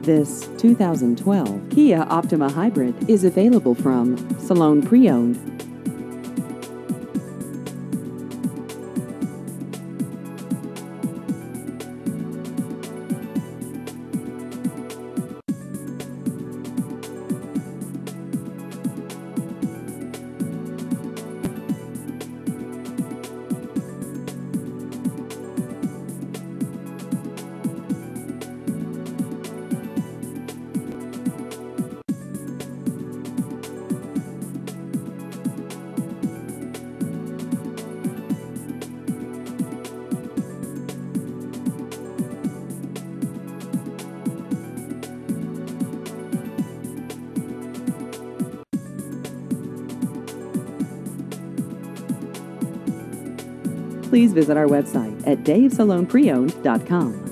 This 2012 Kia Optima Hybrid is available from Salone Pre-Owned. Please visit our website at davesalonepreowned.com.